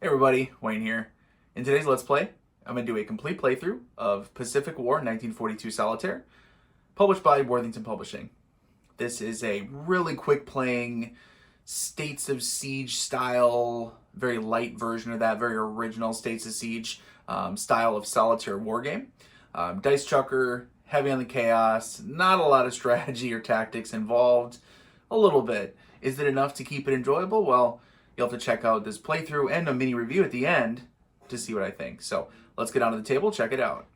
Hey everybody, Wayne here. In today's Let's Play, I'm going to do a complete playthrough of Pacific War 1942 Solitaire, published by Worthington Publishing. This is a really quick playing, States of Siege style, very light version of that, very original States of Siege style of Solitaire wargame. Dice chucker, heavy on the chaos, not a lot of strategy or tactics involved, a little bit. Is it enough to keep it enjoyable? Well, you'll have to check out this playthrough and a mini review at the end to see what I think. So let's get onto the table, check it out.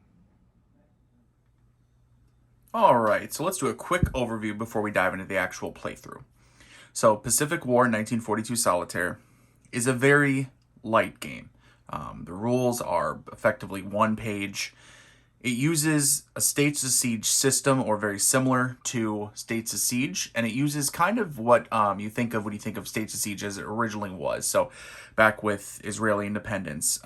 Alright, so let's do a quick overview before we dive into the actual playthrough. So Pacific War 1942 Solitaire is a very light game. The rules are effectively one page. It uses a States of Siege system, or very similar to States of Siege, and it uses kind of what you think of when you think of States of Siege as it originally was. So back with Israeli independence,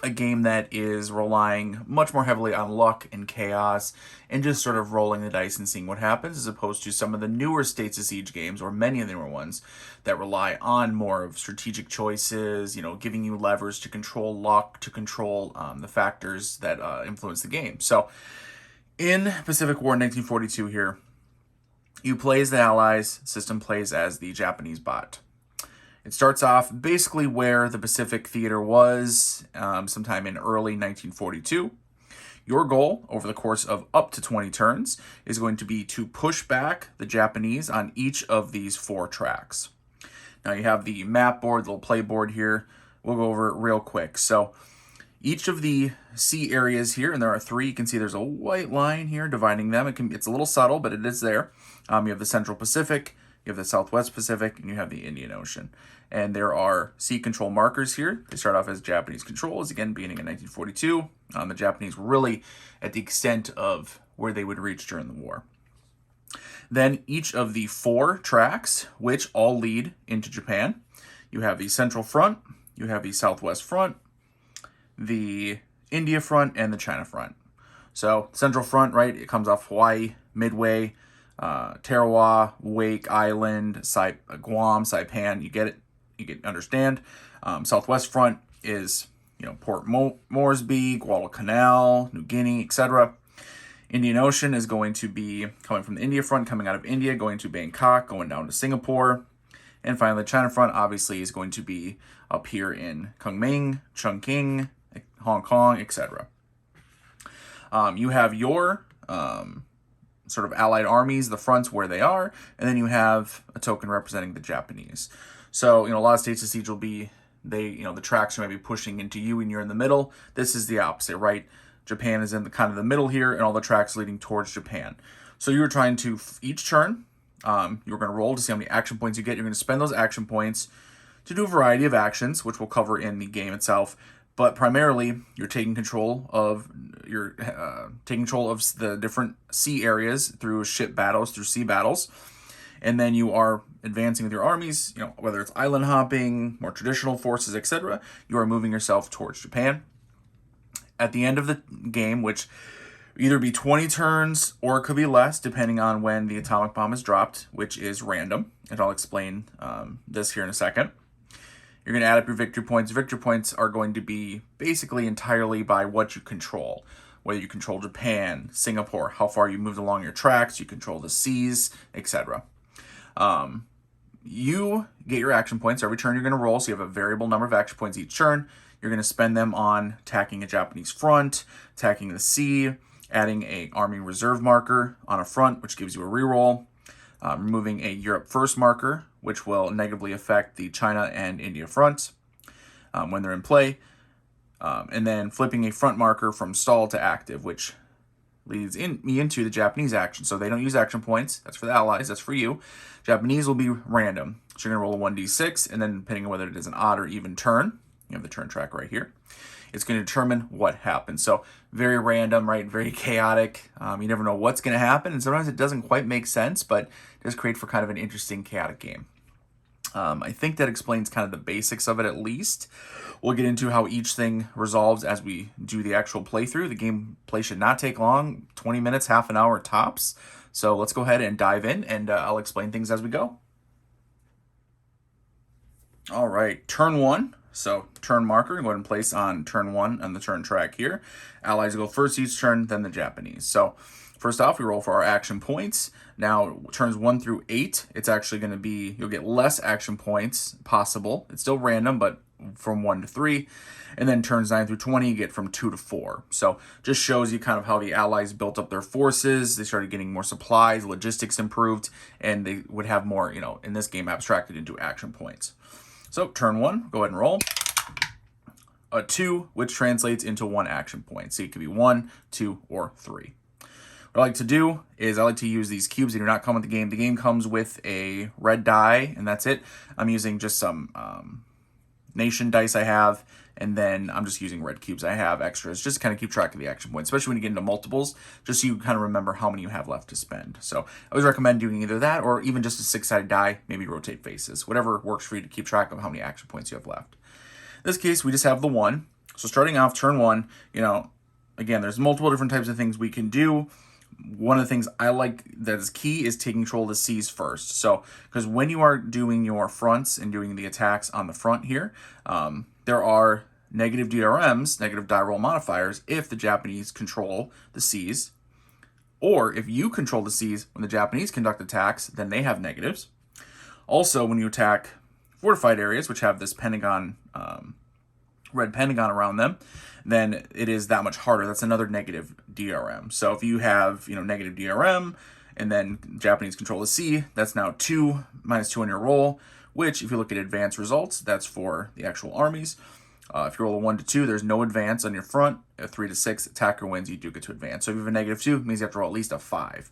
a game that is relying much more heavily on luck and chaos and just sort of rolling the dice and seeing what happens, as opposed to some of the newer States of Siege games, or many of the newer ones, that rely on more of strategic choices, giving you levers to control luck, to control the factors that influence the game. So in Pacific War 1942 here, you play as the Allies, system plays as the Japanese bot. It starts off basically where the Pacific Theater was sometime in early 1942. Your goal over the course of up to 20 turns is going to be to push back the Japanese on each of these 4 tracks. Now you have the map board, the little play board here. We'll go over it real quick. So each of the sea areas here, and there are 3, you can see there's a white line here dividing them. It's a little subtle, but it is there. You have the Central Pacific, you have the Southwest Pacific, and you have the Indian Ocean. And there are sea control markers here. They start off as Japanese controls, again, beginning in 1942. The Japanese were really at the extent of where they would reach during the war. Then each of the 4 tracks, which all lead into Japan. You have the Central Front, you have the Southwest Front, the India Front, and the China Front. So Central Front, right, it comes off Hawaii, Midway, Tarawa, Wake Island, Guam, Saipan. You get it. You understand. Southwest Front is, Port Moresby, Guadalcanal, New Guinea, etc. Indian Ocean is going to be coming from the India Front, coming out of India, going to Bangkok, going down to Singapore. And finally, the China Front obviously is going to be up here in Kunming, Chongqing, Hong Kong, etc. You have your sort of allied armies, the fronts where they are, and then you have a token representing the Japanese. So, a lot of States of Siege will be, the tracks are maybe pushing into you and you're in the middle. This is the opposite, right? Japan is in the kind of the middle here, and all the tracks leading towards Japan. So you're trying to, each turn, you're going to roll to see how many action points you get. You're going to spend those action points to do a variety of actions, which we'll cover in the game itself. But primarily, you're taking control of the different sea areas through ship battles, through sea battles. And then you are advancing with your armies, whether it's island hopping, more traditional forces, etc. You are moving yourself towards Japan. At the end of the game, which either be 20 turns or it could be less, depending on when the atomic bomb is dropped, which is random. And I'll explain this here in a second. You're going to add up your victory points. Victory points are going to be basically entirely by what you control. Whether you control Japan, Singapore, how far you moved along your tracks, you control the seas, etc. You get your action points every turn you're going to roll, so you have a variable number of action points each turn. You're going to spend them on attacking a Japanese front, attacking the sea, adding an army reserve marker on a front, which gives you a reroll, removing a Europe first marker, which will negatively affect the China and India fronts when they're in play, and then flipping a front marker from stall to active, which leads me into the Japanese action. So they don't use action points. That's for the Allies. That's for you. Japanese will be random. So you're going to roll a 1d6, and then depending on whether it is an odd or even turn, you have the turn track right here, it's going to determine what happens. So very random, right? Very chaotic. You never know what's going to happen, and sometimes it doesn't quite make sense, but it does create for kind of an interesting, chaotic game. I think that explains kind of the basics of it at least. We'll get into how each thing resolves as we do the actual playthrough. The gameplay should not take long, 20 minutes, half an hour tops. So let's go ahead and dive in, and I'll explain things as we go. All right, turn 1 So turn marker, go ahead and place on turn 1 on the turn track here. Allies go first each turn, then the Japanese. So first off, we roll for our action points. Now, turns 1 through 8, it's actually going to be, you'll get less action points possible. It's still random, but from 1 to 3. And then turns 9 through 20, you get from 2 to 4. So just shows you kind of how the Allies built up their forces. They started getting more supplies, logistics improved, and they would have more, in this game, abstracted into action points. So turn 1, go ahead and roll. A 2, which translates into 1 action point. So it could be 1, 2, or 3. What I like to do is I like to use these cubes. They do not come with the game. The game comes with a red die, and that's it. I'm using just some nation dice I have, and then I'm just using red cubes I have extras just to kind of keep track of the action points, especially when you get into multiples, just so you kind of remember how many you have left to spend. So I always recommend doing either that or even just a 6-sided die, maybe rotate faces, whatever works for you to keep track of how many action points you have left. In this case, we just have the 1. So starting off turn 1, again, there's multiple different types of things we can do. One of the things I like that is key is taking control of the seas first. So, because when you are doing your fronts and doing the attacks on the front here, there are negative DRMs, negative die roll modifiers, if the Japanese control the seas. Or if you control the seas when the Japanese conduct attacks, then they have negatives. Also, when you attack fortified areas, which have this pentagon, red pentagon around them, then it is that much harder. That's another negative DRM. So if you have, negative DRM and then Japanese control the sea, that's now 2, -2 on your roll, which if you look at advanced results, that's for the actual armies. If you roll a 1 to 2, there's no advance on your front. A 3 to 6, attacker wins, you do get to advance. So if you have a -2, it means you have to roll at least a 5.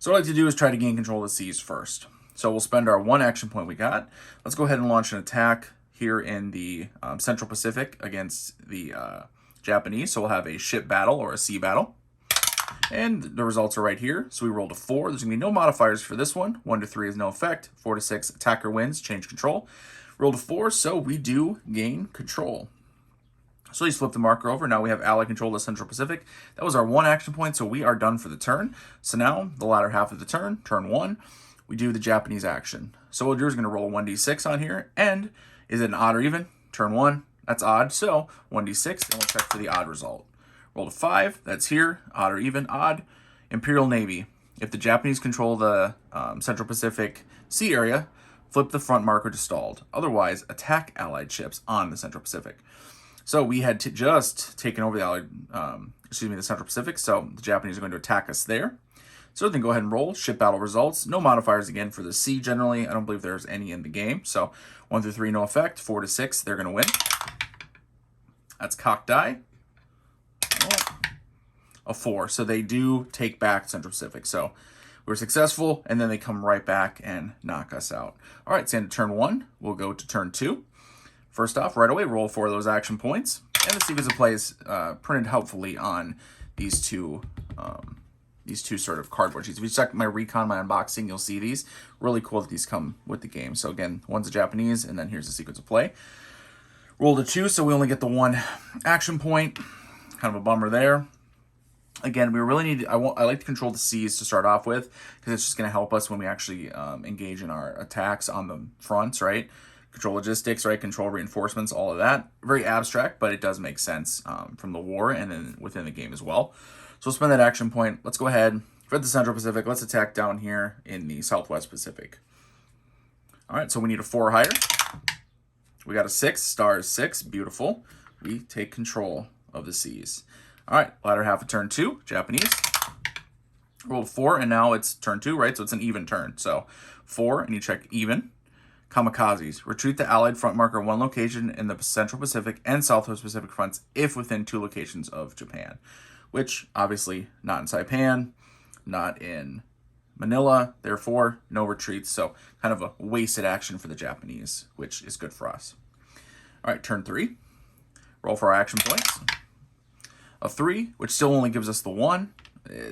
So what I like to do is try to gain control of the seas first. So we'll spend our 1 action point we got. Let's go ahead and launch an attack here in the Central Pacific against the Japanese. So we'll have a ship battle or a sea battle. And the results are right here. So we rolled a 4. There's going to be no modifiers for this one. 1 to 3 is no effect. 4 to 6, attacker wins, change control. Rolled a 4, so we do gain control. So you flip the marker over. Now we have Allied control of the Central Pacific. That was our 1 action point, so we are done for the turn. So now, the latter half of the turn, turn 1, we do the Japanese action. So what we'll do is going to roll a 1d6 on here. And is it an odd or even? Turn 1, that's odd. So 1d6, and we'll check for the odd result. Rolled a 5, that's here, odd or even, odd. Imperial Navy. If the Japanese control the Central Pacific Sea area, flip the front marker to stalled. Otherwise, attack Allied ships on the Central Pacific. So we had just taken over the the Central Pacific, so the Japanese are going to attack us there. So then go ahead and roll. Ship battle results. No modifiers again for the sea generally. I don't believe there's any in the game. So 1 through 3, no effect. 4 to 6, they're going to win. That's cocked die. A 4. So they do take back Central Pacific. So we're successful, and then they come right back and knock us out. All right, so into turn 1, we'll go to turn 2. First off, right away, roll 4 of those action points. And the sequence of plays printed helpfully on these two sort of cardboard sheets. If you check my recon, my unboxing, you'll see these. Really cool that these come with the game. So again, one's a Japanese, and then here's the sequence of play. Rolled a 2, so we only get the 1 action point. Kind of a bummer there. Again, we really need, I like to control the seas to start off with, because it's just going to help us when we actually engage in our attacks on the fronts, right? Control logistics, right? Control reinforcements, all of that. Very abstract, but it does make sense from the war and then within the game as well. So we'll spend that action point. Let's go ahead for the Central Pacific. Let's attack down here in the Southwest Pacific. All right, so we need a 4 higher. We got a 6, stars 6, beautiful. We take control of the seas. All right, latter half of turn 2, Japanese. Rolled 4, and now it's turn 2, right? So it's an even turn. So 4, and you check even. Kamikazes. Retreat the Allied front marker 1 location in the Central Pacific and Southwest Pacific fronts if within 2 locations of Japan. Which, obviously, not in Saipan, not in Manila, therefore, no retreats. So kind of a wasted action for the Japanese, which is good for us. All right, turn 3. Roll for our action points. A 3, which still only gives us the 1.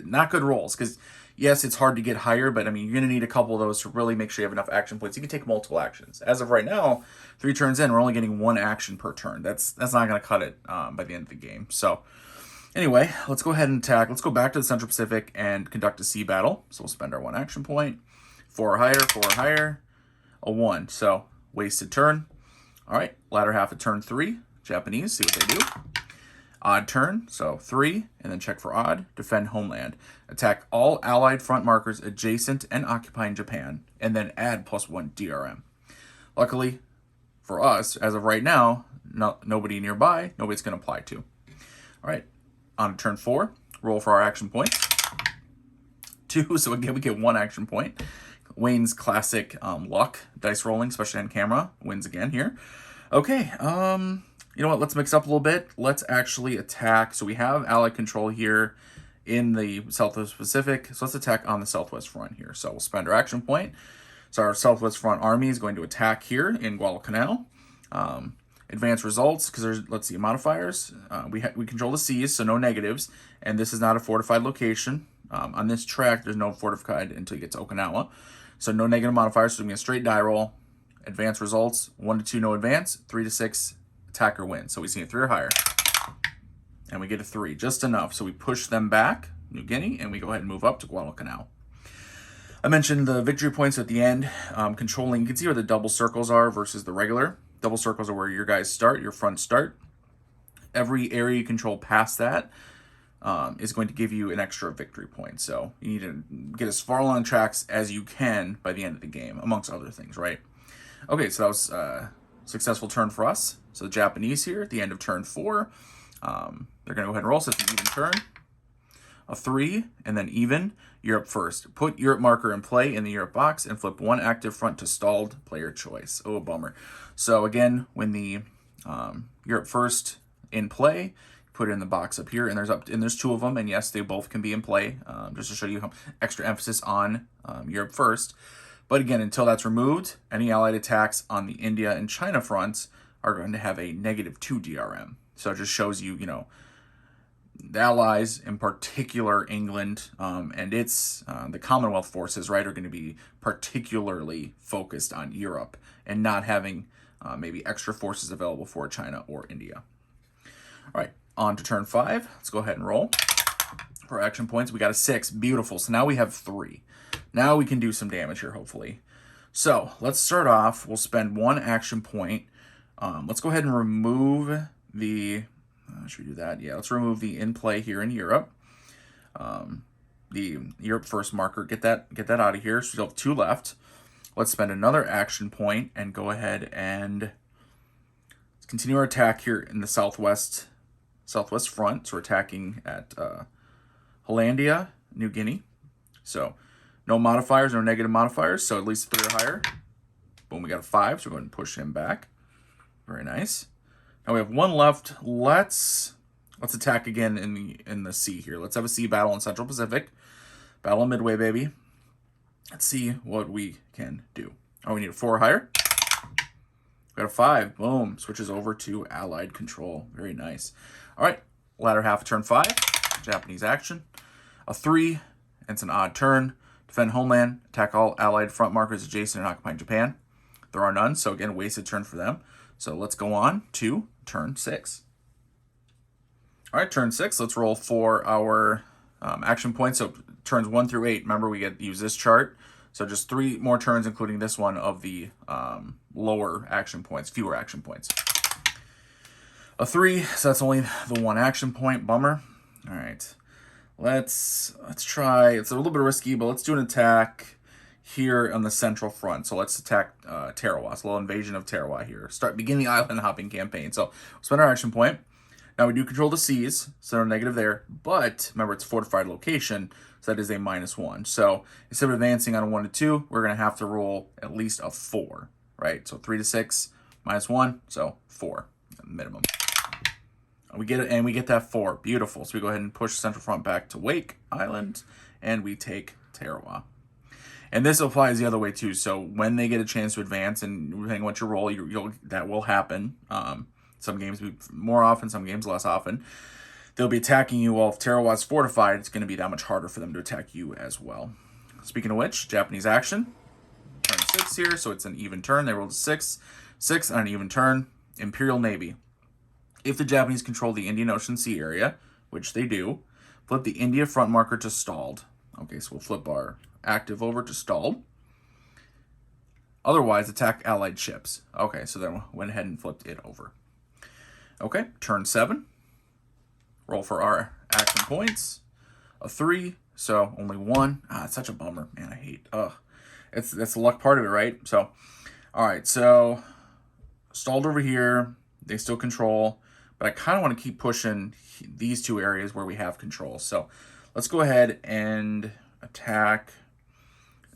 Not good rolls, because yes, it's hard to get higher, but I mean, you're going to need a couple of those to really make sure you have enough action points. You can take multiple actions. As of right now, 3 turns in, we're only getting 1 action per turn. That's not going to cut it by the end of the game. So anyway, let's go ahead and attack. Let's go back to the Central Pacific and conduct a sea battle. So we'll spend our 1 action point. 4 higher, 4 higher, a 1. So wasted turn. All right, latter half of turn 3, Japanese, see what they do. Odd turn, so 3, and then check for odd. Defend homeland. Attack all allied front markers adjacent and occupying Japan, and then add +1 DRM. Luckily for us, as of right now, nobody nearby, nobody's going to apply to. All right, on to turn 4. Roll for our action points. 2, so again, we get 1 action point. Wayne's classic luck, dice rolling, special hand camera, wins again here. Okay, you know what, let's mix up a little bit. Let's actually attack. So we have allied control here in the Southwest Pacific. So let's attack on the Southwest front here. So we'll spend our action point. So our Southwest front army is going to attack here in Guadalcanal. Advanced results, because there's, let's see, modifiers. We control the seas, so no negatives. And this is not a fortified location. On this track, there's no fortified until you get to Okinawa. So no negative modifiers, so we get a straight die roll. Advanced results, 1 to 2, no advance. 3 to 6, attacker wins. So we see a 3 or higher. And we get a 3, just enough. So we push them back, New Guinea, and we go ahead and move up to Guadalcanal. I mentioned the victory points at the end. Controlling, you can see where the double circles are versus the regular. Double circles are where your guys start, your front start. Every area you control past that is going to give you an extra victory point. So you need to get as far along tracks as you can by the end of the game, amongst other things, right? Okay, so that was a successful turn for us. So the Japanese here at the end of turn 4, they're going to go ahead and roll. So it's an even turn. A 3, and then even. Europe first. Put Europe marker in play in the Europe box and flip 1 active front to stalled, player choice. Oh, a bummer. So again, when the Europe first in play, put it in the box up here, and there's 2 of them, and yes, they both can be in play, just to show you extra emphasis on Europe first. But again, until that's removed, any allied attacks on the India and China fronts are going to have a -2 DRM. So it just shows you, the Allies, in particular England, and its the Commonwealth forces, right, are going to be particularly focused on Europe and not having maybe extra forces available for China or India. All right, on to turn 5. Let's go ahead and roll. For action points, we got a 6. Beautiful. So now we have 3. Now we can do some damage here, hopefully. So let's start off. We'll spend 1 action point. Let's go ahead and remove the... should we do that? Yeah, let's remove the in play here in Europe. The Europe first marker, get that out of here. So we still have 2 left. Let's spend another action point and go ahead and continue our attack here in the southwest front. So we're attacking at Hollandia, New Guinea. So no modifiers, no negative modifiers. So at least 3 or higher. Boom, we got a 5. So we're going to push him back. Very nice. Now we have 1 left. Let's attack again in the sea here. Let's have a sea battle in Central Pacific. Battle of Midway, baby. Let's see what we can do. Oh, we need a 4 or higher. We got a 5. Boom. Switches over to Allied control. Very nice. All right. Latter half of turn 5. Japanese action. A 3. And it's an odd turn. Defend homeland. Attack all Allied front markers adjacent and occupying Japan. There are none. So again, wasted turn for them. So let's go on to turn 6. All right, turn 6. Let's roll for our action points. So turns 1 through 8. Remember, we use this chart. So just 3 more turns, including this one, of the lower action points, fewer action points. A 3. So that's only the 1 action point. Bummer. All right. Let's try. It's a little bit risky, but let's do an attack here on the central front. So let's attack Tarawa. It's a little invasion of Tarawa here. Begin the island hopping campaign. So we'll spend our action point. Now we do control the seas, so no negative there. But remember, it's a fortified location, so that is a -1. So instead of advancing on a 1 to 2, we're going to have to roll at least a 4, right? So 3 to 6, -1, so 4 minimum. We get it, and we get that 4. Beautiful. So we go ahead and push Central Front back to Wake Island, and we take Tarawa. And this applies the other way too. So when they get a chance to advance, and depending on what you roll, that will happen. Some games more often, some games less often. They'll be attacking you. Well, if Tarawa's fortified, it's going to be that much harder for them to attack you as well. Speaking of which, Japanese action. Turn 6 here, so it's an even turn. They rolled a 6. 6 on an even turn. Imperial Navy. If the Japanese control the Indian Ocean Sea area, which they do, flip the India front marker to stalled. Okay, so we'll flip our active over to stalled. Otherwise, attack allied ships. Okay, so then went ahead and flipped it over. Okay, turn 7. Roll for our action points. A 3, so only 1. It's such a bummer. Man, I hate, that's the luck part of it, right? So, all right, so stalled over here. They still control, but I kind of want to keep pushing these 2 areas where we have control. So let's go ahead and attack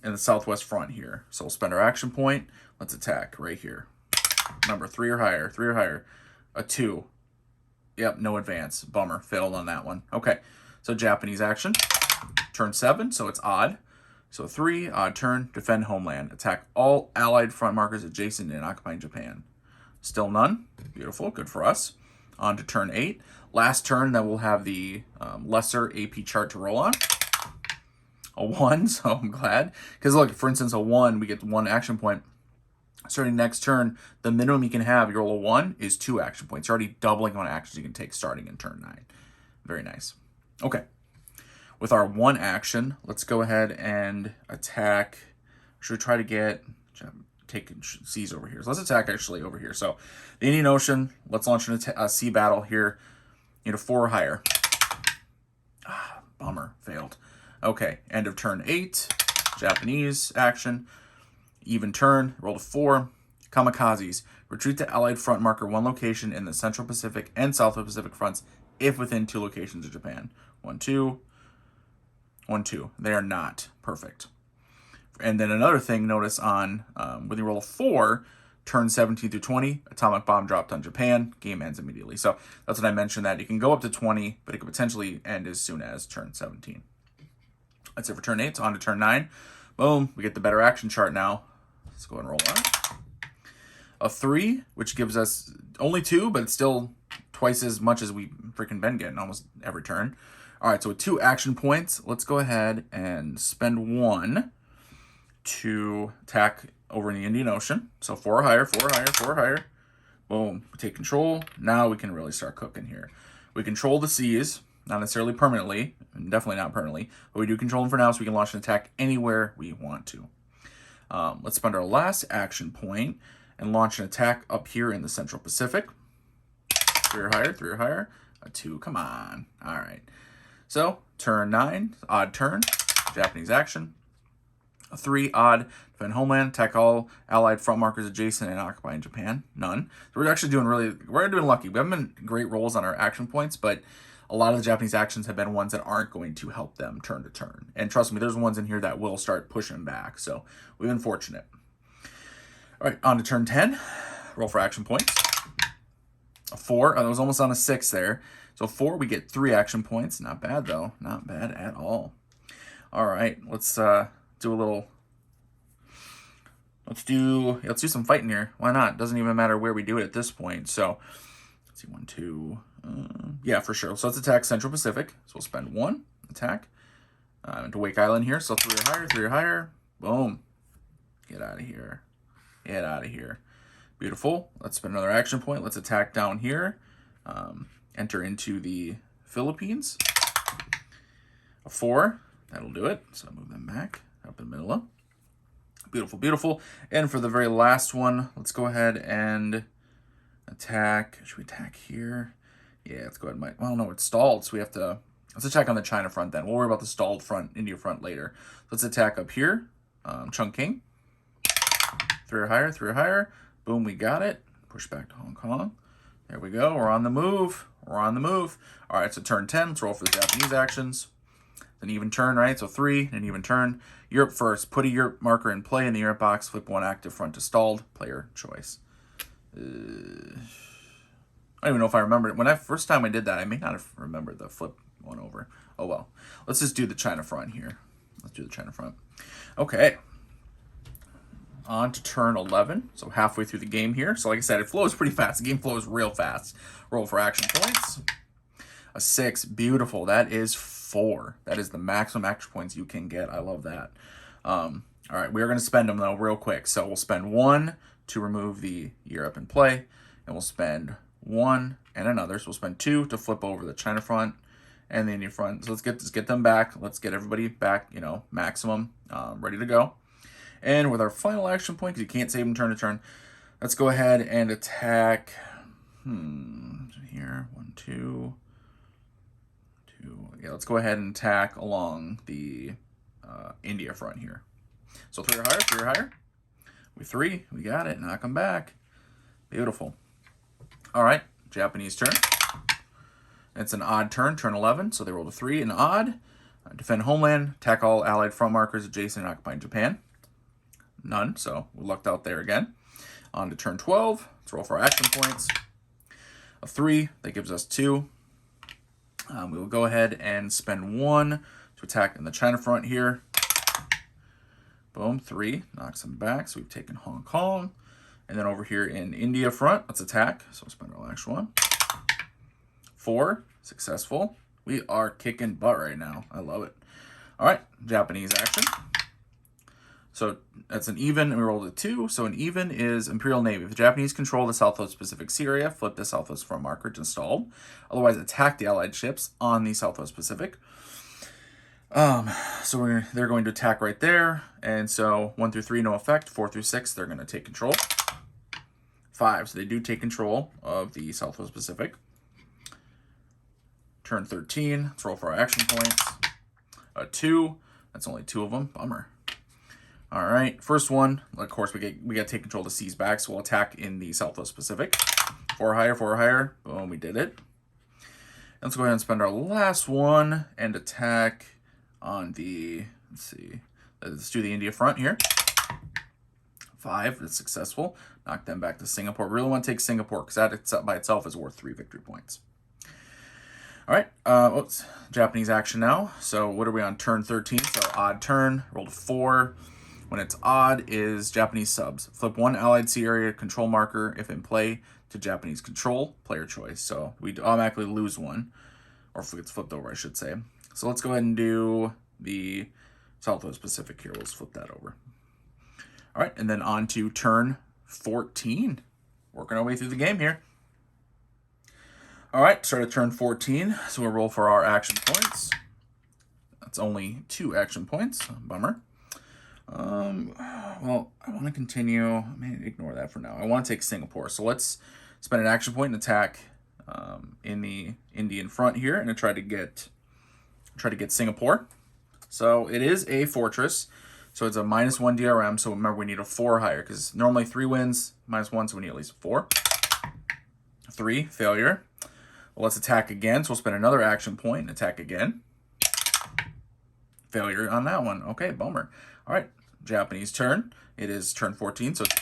in the southwest front here. So we'll spend our action point. Let's attack right here. Remember, 3 or higher, 3 or higher. A 2. Yep, no advance. Bummer, failed on that one. Okay, so Japanese action. Turn 7, so it's odd. So 3, odd turn, defend homeland. Attack all allied front markers adjacent and occupying Japan. Still none. Beautiful, good for us. On to turn 8. Last turn that we'll have the lesser AP chart to roll on. A 1, so I'm glad. Because look, for instance, a 1, we get 1 action point. Starting next turn, the minimum you can have, you roll a 1, is 2 action points. You're already doubling the amount of actions you can take starting in turn 9. Very nice. Okay. With our 1 action, let's go ahead and attack. Should we try to get... take seas over here. So let's attack actually over here. So the Indian Ocean, let's launch a sea battle here. 4 or higher. Bummer, failed. Okay, end of turn 8. Japanese action. Even turn, roll a 4. Kamikazes. Retreat to allied front marker 1 location in the Central Pacific and Southwest Pacific fronts if within 2 locations of Japan. 1, 2. 1, 2. They are not perfect. And then another thing, notice on when you roll a 4, turn 17 through 20, atomic bomb dropped on Japan, game ends immediately. So that's what I mentioned, that you can go up to 20, but it could potentially end as soon as turn 17. That's it for turn 8. So on to turn 9. Boom, we get the better action chart now. Let's go ahead and roll on. A 3, which gives us only 2, but it's still twice as much as we freaking been getting almost every turn. All right, so with 2 action points, let's go ahead and spend 1 to attack over in the Indian Ocean. So 4 or higher, 4 or higher, 4 or higher. Boom, we take control. Now we can really start cooking here. We control the seas, not necessarily permanently, and definitely not permanently, but we do control them for now, so we can launch an attack anywhere we want to. Let's spend our last action point and launch an attack up here in the Central Pacific. 3 or higher, 3 or higher. A 2, come on. All right. So, turn 9, odd turn, Japanese action. A 3, odd, defend homeland, attack all allied front markers adjacent and occupying Japan. None. So we're actually doing we're doing lucky. We haven't been great rolls on our action points, but a lot of the Japanese actions have been ones that aren't going to help them turn to turn. And trust me, there's ones in here that will start pushing back. So we've been fortunate. All right, on to turn 10. Roll for action points. A 4. I was almost on a 6 there. So 4, we get 3 action points. Not bad, though. Not bad at all. All right, let's do a little... Let's do some fighting here. Why not? Doesn't even matter where we do it at this point. So, let's see, 1, 2... yeah, for sure. So let's attack Central Pacific. So we'll spend 1, attack. Into Wake Island here. So 3 or higher, 3 or higher. Boom. Get out of here. Get out of here. Beautiful. Let's spend another action point. Let's attack down here. Enter into the Philippines. A 4. That'll do it. So move them back up in Manila. Beautiful, beautiful. And for the very last one, let's go ahead and attack. Should we attack here? Yeah, let's go ahead and... well, no, it's stalled, so we have to... Let's attack on the China front then. We'll worry about the stalled front, India front later. Let's attack up here. Chongqing. 3 or higher, 3 or higher. Boom, we got it. Push back to Hong Kong. There we go. We're on the move. We're on the move. All right, so turn 10. Let's roll for the Japanese actions. An even turn, right? So 3, an even turn. Europe first. Put a Europe marker in play in the Europe box. Flip 1 active front to stalled. Player choice. I don't even know if I remember it. When first time I did that, I may not have remembered the flip 1 over. Oh, well. Let's just do the China front here. Let's do the China front. Okay. On to turn 11. So halfway through the game here. So like I said, it flows pretty fast. The game flows real fast. Roll for action points. A 6. Beautiful. That is 4. That is the maximum action points you can get. I love that. All right. We are going to spend them, though, real quick. So we'll spend 1 to remove the Europe in play. And we'll spend 1 and another. So we'll spend 2 to flip over the China front and the Indian front. So let's get them back. Let's get everybody back, maximum, ready to go. And with our final action point, because you can't save them turn to turn, let's go ahead and attack. Here, 1, 2, 2. Yeah, let's go ahead and attack along the India front here. So 3 or higher, 3 or higher. With 3, we got it. Knock them back. Beautiful. All right, Japanese turn. It's an odd turn, turn 11. So they rolled a 3, an odd. Defend homeland, attack all allied front markers adjacent and occupying Japan. None, so we lucked out there again. On to turn 12. Let's roll for our action points. A 3, that gives us 2. We will go ahead and spend 1 to attack in the China front here. Boom, 3, knocks them back. So we've taken Hong Kong. And then over here in India front, let's attack. So we'll spend our last 1. 4, successful. We are kicking butt right now. I love it. All right, Japanese action. So that's an even, and we rolled a 2. So an even is Imperial Navy. If the Japanese control the Southwest Pacific Sea area, flip the Southwest front marker to installed. Otherwise, attack the Allied ships on the Southwest Pacific. So they're going to attack right there. And so 1 through 3, no effect. 4 through 6, they're going to take control. 5, so they do take control of the Southwest Pacific. Turn 13, let's roll for our action points. 2, that's only 2 of them, bummer. All right, first one, of course, we got to take control of the seas back, so we'll attack in the Southwest Pacific. 4 higher, 4 higher, boom, we did it. Let's go ahead and spend our last 1 and attack on the, let's do the India front here. 5, that's successful. Knock them back to Singapore. We really want to take Singapore because that by itself is worth 3 victory points. All right, Japanese action now. So what are we on turn 13? So odd turn, rolled a 4. When it's odd is Japanese subs. Flip 1 allied sea area control marker if in play to Japanese control, player choice. So we automatically lose 1, or if it's flipped over, I should say. So let's go ahead and do the Southwest Pacific here. Let's flip that over. All right, and then on to turn 14. Working our way through the game here. All right, start at turn 14. So we'll roll for our action points. That's only 2 action points. Bummer. Well, I want to continue. I may ignore that for now. I want to take Singapore. So let's spend an action point and attack in the Indian front here and try to get Singapore. So it is a fortress. So it's a -1 DRM. So remember, we need a 4 higher because normally 3 wins, -1, so we need at least 4. 3, failure. Well, let's attack again. So we'll spend another action point and attack again. Failure on that one. Okay, bummer. All right, Japanese turn. It is turn 14, so it's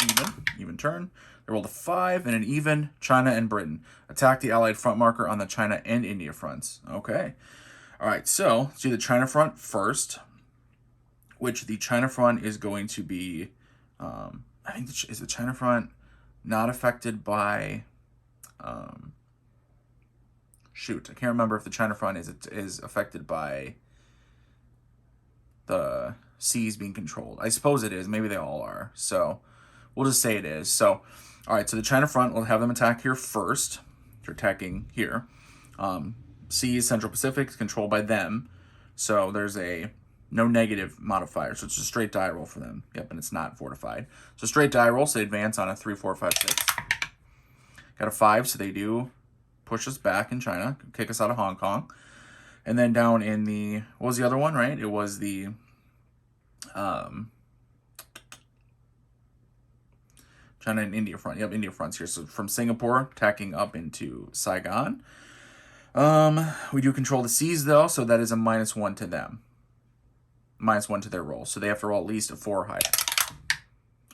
even turn. They rolled a 5 and an even. China and Britain. Attack the Allied front marker on the China and India fronts. Okay. All right, so let's do the China front first, which the China front is going to be, I think, is the China front not affected by, shoot, I can't remember if the China front is affected by the seas being controlled. I suppose it is. Maybe they all are. So we'll just say it is. So, all right, so the China front, we'll have them attack here first. They're attacking here. Seas, Central Pacific is controlled by them. So there's no negative modifier. So it's just straight die roll for them. Yep, and it's not fortified. So straight die roll, so they advance on a 3, 4, 5, 6. Got a 5, so they do push us back in China, kick us out of Hong Kong. And then down in the, what was the other one, right? It was the China and India front. Yep, India front's here. So from Singapore, attacking up into Saigon. We do control the seas, though, so that is a -1 to them. -1 to their roll. So they have to roll at least a 4 higher.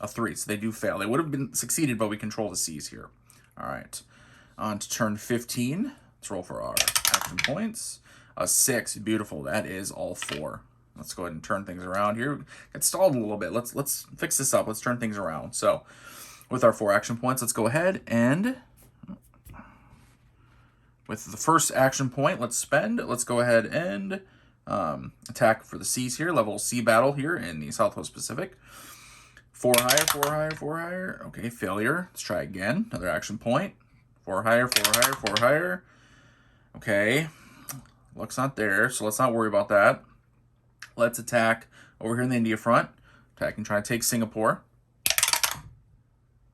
A 3, so they do fail. They would have been succeeded, but we control the seas here. All right. On to turn 15. Let's roll for our action points. A 6, beautiful. That is all 4. Let's go ahead and turn things around here. Got stalled a little bit. Let's fix this up. Let's turn things around. So with our 4 action points, let's go ahead and with the first action point, let's go ahead and attack for the seas here. Level sea battle here in the Southwest Pacific. 4 higher, 4 higher, 4 higher. Okay, failure. Let's try again. Another action point. 4 higher, 4 higher, 4 higher. Okay. Luck's not there, so let's not worry about that. Let's attack over here in the India front. Attacking, trying to take Singapore.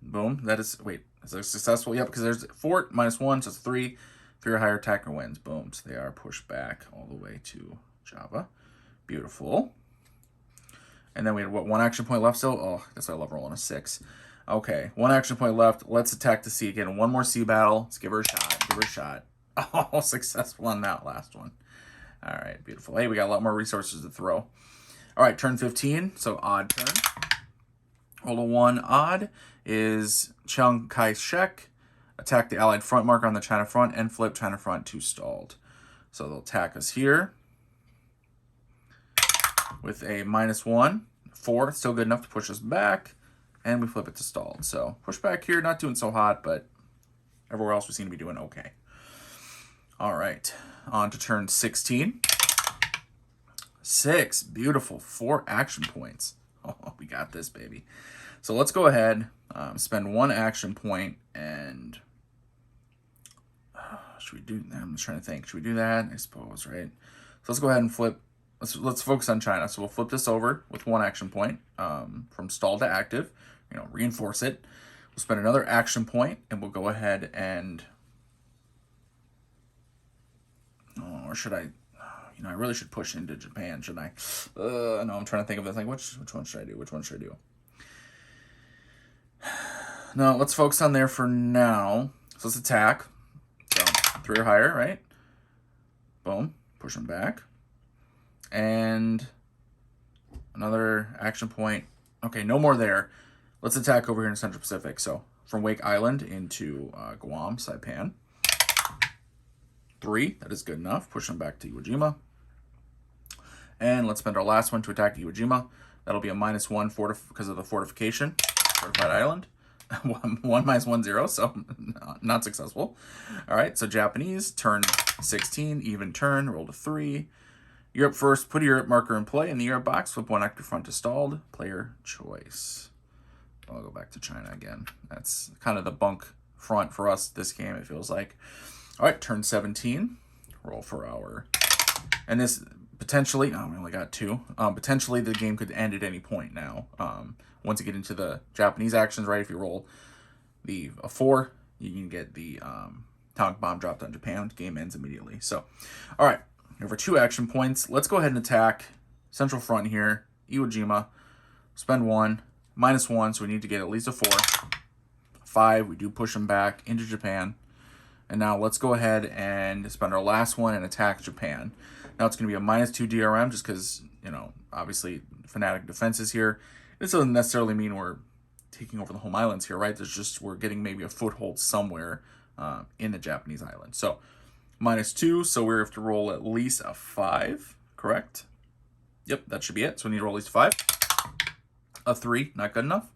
Boom. That is, wait, is that successful? Yep, because there's fort, -1, so it's 3. 3 or higher attacker wins. Boom. So they are pushed back all the way to Java. Beautiful. And then we had, what, 1 action point left still? Oh, that's why I love rolling a 6. Okay, 1 action point left. Let's attack the sea again. 1 more sea battle. Let's give her a shot. Give her a shot. Oh, successful on that last one. All right, beautiful. Hey, we got a lot more resources to throw. All right, turn 15, so odd turn. Roll a 1 odd is Chiang Kai-shek. Attack the Allied front marker on the China front and flip China front to stalled. So they'll attack us here with a -1. 4, still good enough to push us back. And we flip it to stalled. So push back here, not doing so hot, but everywhere else we seem to be doing okay. All right, on to turn 16. 6, beautiful, 4 action points. Oh, we got this, baby. So let's go ahead, spend 1 action point, and should we do that? I'm just trying to think. Should we do that? I suppose, right? So let's go ahead and flip. Let's focus on China. So we'll flip this over with 1 action point, from stalled to active. Reinforce it. We'll spend another action point, and we'll go ahead and, or should I? I really should push into Japan, shouldn't I? No, I'm trying to think of this. Like, which one should I do? Which one should I do? No, let's focus on there for now. So let's attack. So 3 or higher, right? Boom. Push them back. And another action point. Okay, no more there. Let's attack over here in Central Pacific. So from Wake Island into Guam, Saipan. 3, that is good enough. Push them back to Iwo Jima. And let's spend our last one to attack Iwo Jima. That'll be a -1 because of the fortification. Fortified island. 1 -1 0, so not successful. All right, so Japanese, turn 16, even turn, roll to 3. Europe first, put a Europe marker in play in the Europe box, flip 1 active front to stalled, player choice. I'll go back to China again. That's kind of the bunk front for us this game, it feels like. All right, turn 17, roll for our, and this potentially, oh, we only got 2. Potentially the game could end at any point now. Once you get into the Japanese actions, right, if you roll a 4, you can get the atomic bomb dropped on Japan. Game ends immediately. So, all right, over 2 action points. Let's go ahead and attack Central Front here, Iwo Jima. Spend 1, -1, so we need to get at least a 4. 5, we do push them back into Japan. And now let's go ahead and spend our last one and attack Japan. Now it's going to be a -2 DRM just because, obviously Fanatic defenses here. This doesn't necessarily mean we're taking over the home islands here, right? There's just, we're getting maybe a foothold somewhere in the Japanese island. So -2, so we have to roll at least a 5, correct? Yep, that should be it. So we need to roll at least a 5. A 3, not good enough.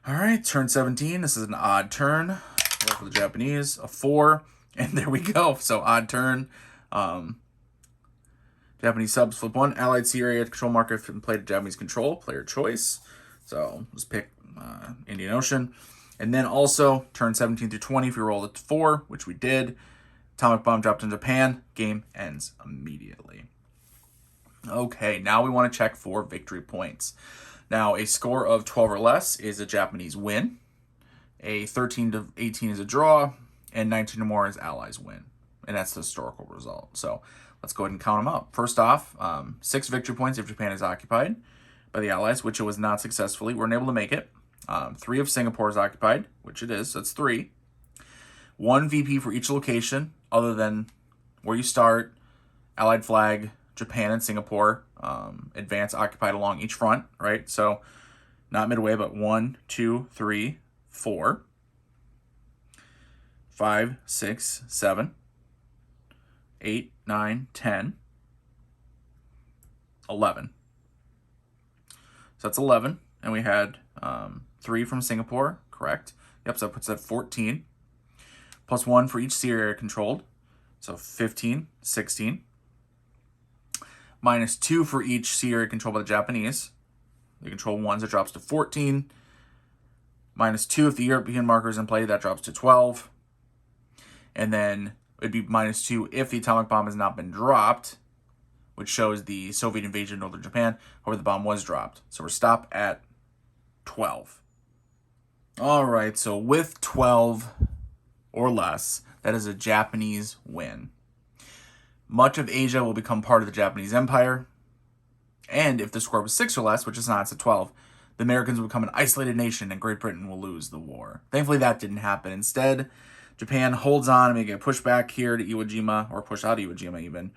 All right, turn 17. This is an odd turn. Roll for the Japanese, a 4, and there we go. So odd turn. Japanese subs, flip 1. Allied sea area control marker if play to Japanese control. Player choice. So let's pick Indian Ocean. And then also, turn 17 through 20, if we roll a 4, which we did, atomic bomb dropped in Japan. Game ends immediately. Okay, now we want to check for victory points. Now, a score of 12 or less is a Japanese win. A 13 to 18 is a draw. And 19 or more is Allies win. And that's the historical result. So let's go ahead and count them up. First off, 6 victory points if Japan is occupied by the Allies, which it was not successfully. We weren't able to make it. 3 if Singapore is occupied, which it is. So that's 3. 1 VP for each location, other than where you start, Allied flag, Japan and Singapore, advance occupied along each front, right? So not midway, but 1, 2, 3, 4, 5, 6, 7, 8, 9, 10, 11. So that's 11. And we had 3 from Singapore, correct? Yep, so that puts that 14. Plus 1 for each sea area controlled. So 15, 16. Minus 2 for each sea area controlled by the Japanese. They control 1, so it drops to 14. Minus 2 if the European marker is in play, that drops to 12. And then it'd be minus 2 if the atomic bomb has not been dropped, which shows the Soviet invasion of northern Japan, where the bomb was dropped. So we're stopped at 12. All right, so with 12 or less, that is a Japanese win. Much of Asia will become part of the Japanese Empire. And if the score was 6 or less, which is not, it's at 12, the Americans will become an isolated nation and Great Britain will lose the war. Thankfully, that didn't happen. Instead, Japan holds on and may get pushed back here to Iwo Jima, or pushed out of Iwo Jima even.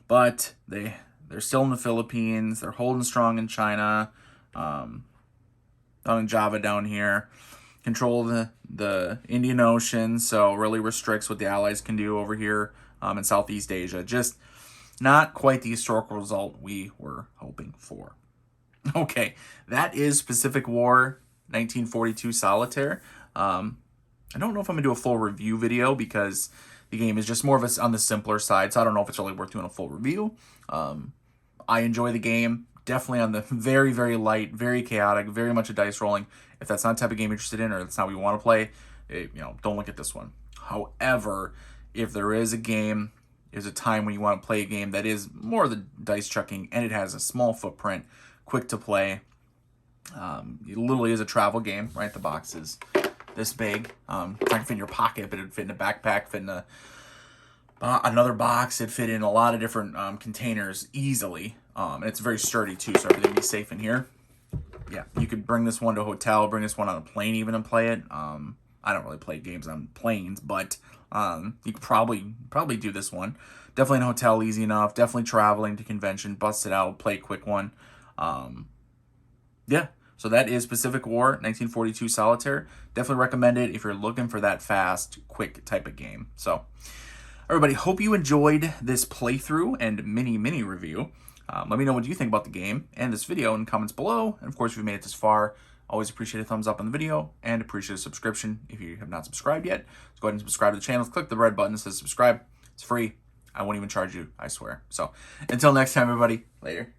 But they're still in the Philippines. They're holding strong in China, down in Java down here. Control the Indian Ocean, so really restricts what the Allies can do over here in Southeast Asia. Just not quite the historical result we were hoping for. Okay, that is Pacific War 1942 Solitaire. I don't know if I'm going to do a full review video because the game is just more of a, on the simpler side, so I don't know if it's really worth doing a full review. I enjoy the game. Definitely on the very, very light, very chaotic, very much a dice rolling. If that's not the type of game you're interested in or that's not what you want to play, don't look at this one. However, if there is a game, there's a time when you want to play a game that is more of the dice chucking and it has a small footprint, quick to play. It literally is a travel game, right? The box is this big. It's not gonna fit in your pocket, but it'd fit in a backpack, fit in another box. It'd fit in a lot of different containers easily. And it's very sturdy too, so everything will be safe in here. Yeah, you could bring this one to a hotel, bring this one on a plane even and play it. I don't really play games on planes, but you could probably do this one. Definitely in a hotel, easy enough. Definitely traveling to convention, bust it out, play a quick one. Yeah, so that is Pacific War 1942 Solitaire. Definitely recommend it if you're looking for that fast, quick type of game. So, everybody, hope you enjoyed this playthrough and mini review. Let me know what you think about the game and this video in the comments below. And of course, if you've made it this far, always appreciate a thumbs up on the video and appreciate a subscription if you have not subscribed yet. So go ahead and subscribe to the channel. Click the red button that says subscribe. It's free. I won't even charge you, I swear. So until next time, everybody, later.